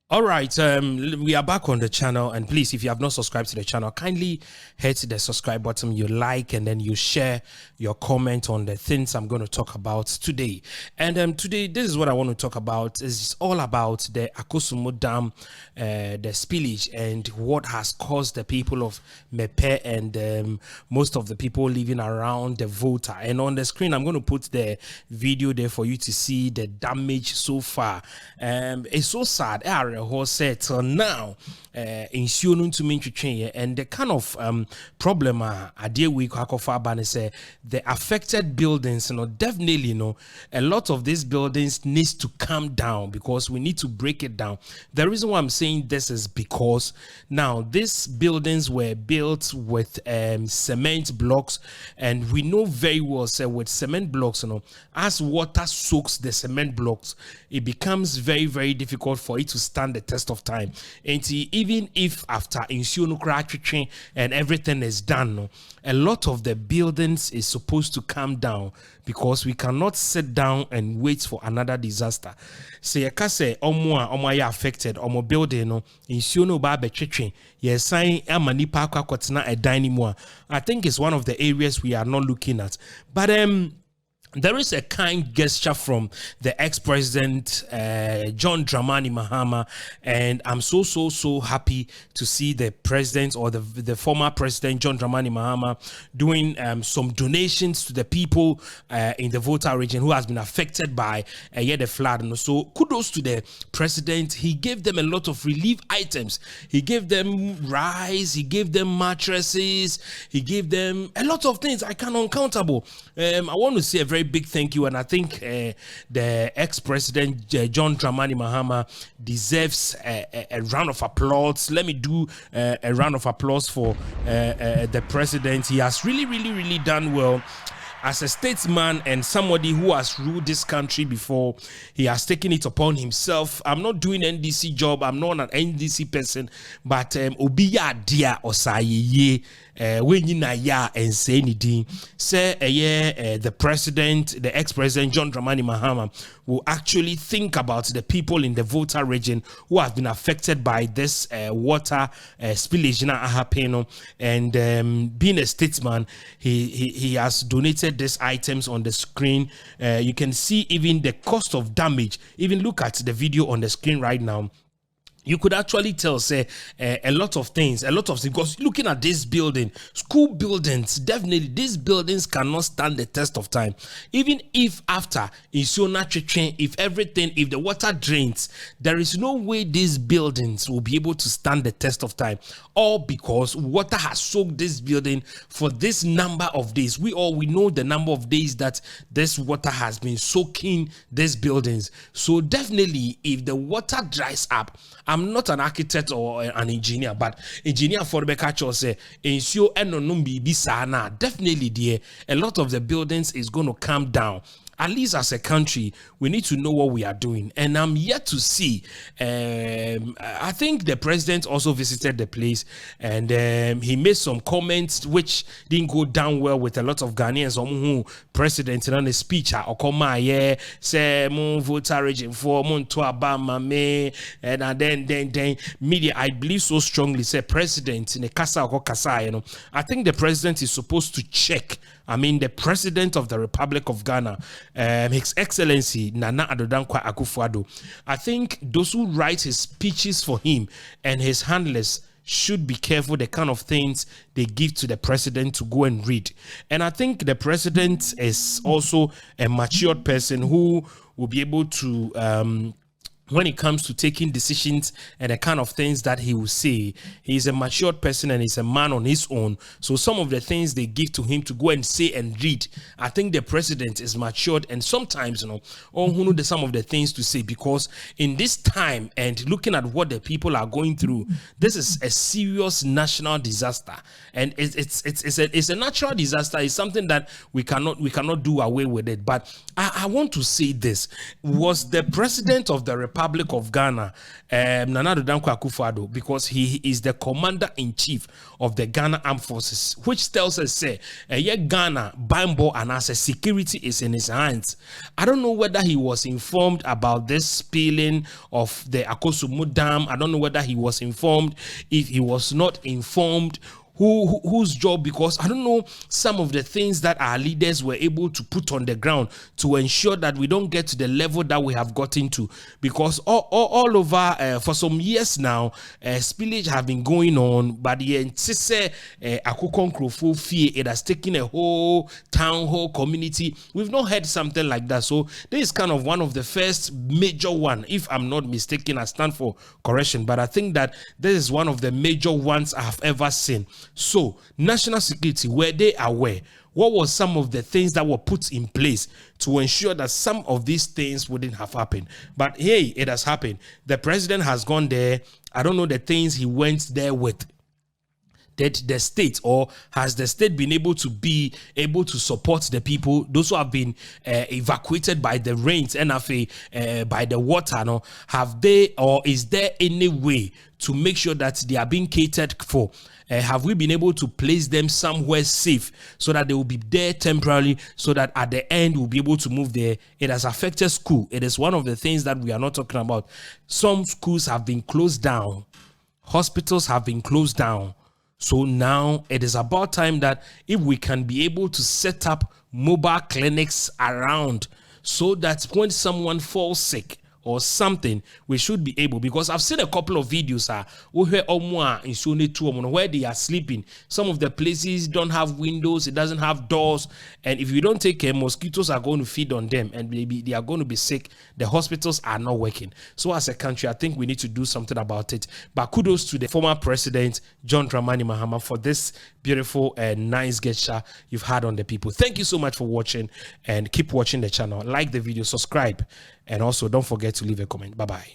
All right, we are back on the channel, and please, if you have not subscribed to the channel, kindly hit the subscribe button, you like, and then you share your comment on the things I'm going to talk about today. And today, this is what I want to talk about. It's all about the Akosombo Dam, the spillage, and what has caused the people of Mepe and most of the people living around the Volta. And on the screen, I'm going to put the video there for you to see the damage so far. It's so sad. Horse said till now in Sionon to mean and the kind of problem I deal with say the affected buildings, definitely a lot of these buildings needs to come down because we need to break it down. The reason why I'm saying this is because now these buildings were built with cement blocks, and we know very well with cement blocks, as water soaks the cement blocks, it becomes very, very difficult for it to stand the test of time. And even if after insuno and everything is done, a lot of the buildings is supposed to come down because we cannot sit down and wait for another disaster. Say you can say omo affected omo building insuno ba betwetwe ye sign amanipa kwakotena a dining. I think it's one of the areas we are not looking at. But there is a kind gesture from the ex-president John Dramani Mahama, and I'm so happy to see the president or the former president John Dramani Mahama doing some donations to the people in the Volta region who has been affected by the flood. And so kudos to the president. He gave them a lot of relief items. He gave them rice, he gave them mattresses, he gave them a lot of things I can uncountable. I want to say a very big thank you, and I think the ex-president John Dramani Mahama deserves a round of applause. Let me do a round of applause for the president. He has really done well. As a statesman and somebody who has ruled this country before, he has taken it upon himself. I'm not doing NDC job. I'm not an NDC person, but obiya dia osaye when you na ya and say anything. Say the president, the ex-president John Dramani Mahama will actually think about the people in the Volta region who have been affected by this water spillage na happening. And being a statesman, he has donated these items on the screen. You can see even the cost of damage. Even look at the video on the screen right now. You could actually tell, say, a lot of things, because looking at this building, school buildings, definitely these buildings cannot stand the test of time. Even if after if the water drains, there is no way these buildings will be able to stand the test of time. All because water has soaked this building for this number of days. We know the number of days that this water has been soaking these buildings. So definitely, if the water dries up, I'm not an architect or an engineer, but engineer for the catcher say ensure definitely there a lot of the buildings is going to come down. At least as a country, we need to know what we are doing. And I'm yet to see. I think the president also visited the place, and he made some comments which didn't go down well with a lot of Ghanaians. Who president in a speech or say Volta region for me, and then media, I believe so strongly, say president in a kasa or kasa. I think the president is supposed to check. I mean, the president of the Republic of Ghana, His Excellency Nana Addo Dankwa Akufo-Addo. I think those who write his speeches for him and his handlers should be careful the kind of things they give to the president to go and read. And I think the president is also a matured person who will be able to when it comes to taking decisions and the kind of things that he will say. He's a matured person and he's a man on his own. So some of the things they give to him to go and say and read, I think the president is matured, and sometimes, who know some of the things to say, because in this time and looking at what the people are going through, this is a serious national disaster, and it's a natural disaster. It's something that we cannot do away with it. But I want to say this: was the president of the Republic Republic of Ghana, Nana Addo Dankwa Akufo-Addo, because he is the commander-in-chief of the Ghana Armed Forces, which tells us, say, Ghana, Bambo, and as a security is in his hands. I don't know whether he was informed about this spilling of the Akosumu Dam. I don't know whether he was informed. If he was not informed, whose job, because I don't know some of the things that our leaders were able to put on the ground to ensure that we don't get to the level that we have gotten to, because all over for some years now spillage have been going on, but the it has taken a whole town, whole community. We've not heard something like that. So this is kind of one of the first major one, if I'm not mistaken. I stand for correction, but I think that this is one of the major ones I have ever seen. So, national security, were they aware? What were some of the things that were put in place to ensure that some of these things wouldn't have happened? But hey, it has happened. The president has gone there. I don't know the things he went there with. That the state, or has the state been able to support the people, those who have been evacuated by the rains, NFA, by the water, no? Have they, or is there any way to make sure that they are being catered for? Have we been able to place them somewhere safe so that they will be there temporarily, so that at the end we'll be able to move there? It has affected school. It is one of the things that we are not talking about. Some schools have been closed down. Hospitals have been closed down. So now it is about time that if we can be able to set up mobile clinics around, so that when someone falls sick or something, we should be able, because I've seen a couple of videos where they are sleeping. Some of the places don't have windows, it doesn't have doors, and if you don't take care, mosquitoes are going to feed on them and maybe they are going to be sick. The hospitals are not working. So as a country, I think we need to do something about it. But kudos to the former president, John Dramani Mahama, for this beautiful and nice gesture you've had on the people. Thank you so much for watching, and keep watching the channel. Like the video, subscribe, and also don't forget to leave a comment. Bye-bye.